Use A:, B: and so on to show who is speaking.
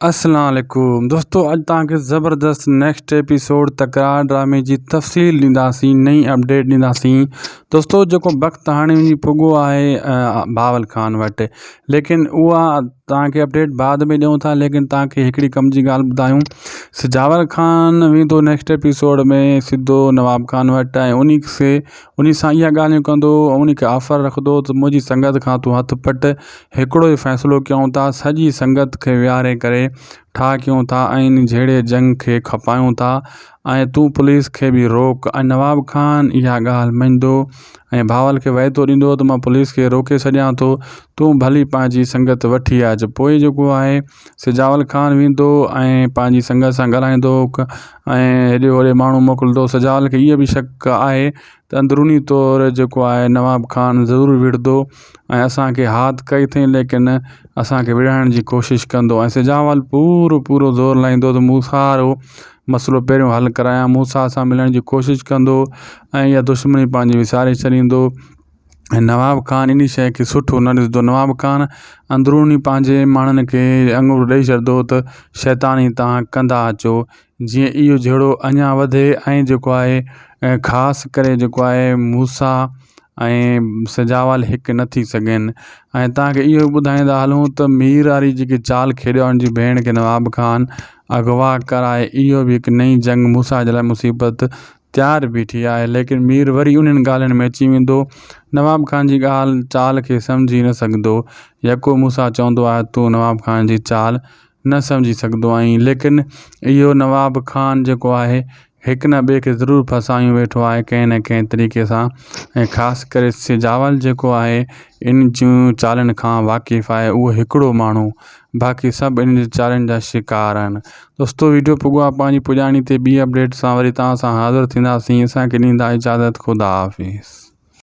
A: अस्सलाम वालेकुम दोस्तों, अॼु तव्हांखे ज़बरदस्त नेक्स्ट एपिसोड तकरार ड्रामे जी तफ़सील ॾींदासीं, नई अपडेट ॾींदासीं। दोस्तों, जेको वक़्तु हाणे वञी पुॻो आहे बावल ख़ान वटि, लेकिन उहा तव्हांखे अपडेट बाद में ॾियूं था। लेकिन तव्हांखे हिकिड़ी कम जी ॻाल्हि ॿुधायूं, सिजावर ख़ान वेंदो नेक्स्ट एपिसोड में सिधो नवाब ख़ान वटि ऐं उन सां इहा ॻाल्हियूं कंदो, उन खे ऑफर रखंदो त मुंहिंजी संगत खां तूं हथु पट, हिकिड़ो ई फ़ैसिलो कयूं था, सॼी संगत खे विहारे करे ठा कयूं था ऐं इन जहिड़े जंग खे खपायूं था ऐं तूं पुलिस खे बि रोक। ऐं नवाब ख़ान इहा ॻाल्हि मञंदो ऐं भावल खे वाइदो ॾींदो त मां पुलिस खे रोके छॾियां थो, तूं भली पंहिंजी संगत वठी अचु। पोइ जेको आहे सिजावल ख़ान वेंदो ऐं पंहिंजी संगत सां ॻाल्हाईंदो ऐं हेॾे होॾे माण्हू मोकिलींदो। सिजावल खे इहो बि शक आहे त अंदरूनी तौरु जेको आहे नवाब ख़ान ज़रूरु विढ़ंदो ऐं असांखे हाथ कई अथई, लेकिन असांखे विढ़ाइण जी कोशिशि कंदो। ऐं सिजावल पूरो ज़ोर लाहींदो त मूंसां वारो मसइलो पहिरियों हल करायां, मूंसां सां मिलण जी कोशिशि कंदो ऐं इहा दुश्मनी पंहिंजी विसारे छॾींदो। ऐं नवाब ख़ान इन शइ खे सुठो न ॾिसंदो। नवाब ख़ान अंदरूनी पंहिंजे माण्हुनि खे अंगूर ॾेई छॾंदो त शैतानी तव्हां कंदा अचो, जीअं इहो जहिड़ो अञा वधे ऐं जेको आहे ख़ासि करे जेको आहे मूसा ऐं सिजावल हिकु न थी सघनि। ऐं तव्हांखे इहो ॿुधाईंदा हलूं त मीर वारी जेकी चाल खेॾियो आहे, उनजी भेण खे नवाब ख़ान अगवा कराए, इहो बि हिकु नई जंग मूसा जे लाइ मुसीबत तयारु बीठी आहे। लेकिन मीर वरी उन्हनि ॻाल्हियुनि में अची वेंदो, नवाब ख़ान जी ॻाल्हि चाल खे सम्झी न सघंदो। यको मूसा चवंदो आहे तूं नवाब ख़ान जी चाल न सम्झी सघंदो आहीं, लेकिन इहो नवाब ख़ान जेको आहे हिक न ॿिए खे ज़रूरु फसायूं वेठो आहे कंहिं न कंहिं तरीक़े सां। ऐं ख़ासि करे सिजावल जेको आहे इन जूं चालुनि खां वाक़िफ़ु आहे, उहो हिकिड़ो माण्हू, बाक़ी सभु इन जी चालुनि जा शिकार आहिनि। दोस्तों, वीडियो पुॻो आहे पंहिंजी पुॼाणी ते, ॿी अपडेट सां वरी तव्हां सां हाज़िर थींदासीं। असांखे ॾींदा इजाज़त, ख़ुदा हाफ़िज़।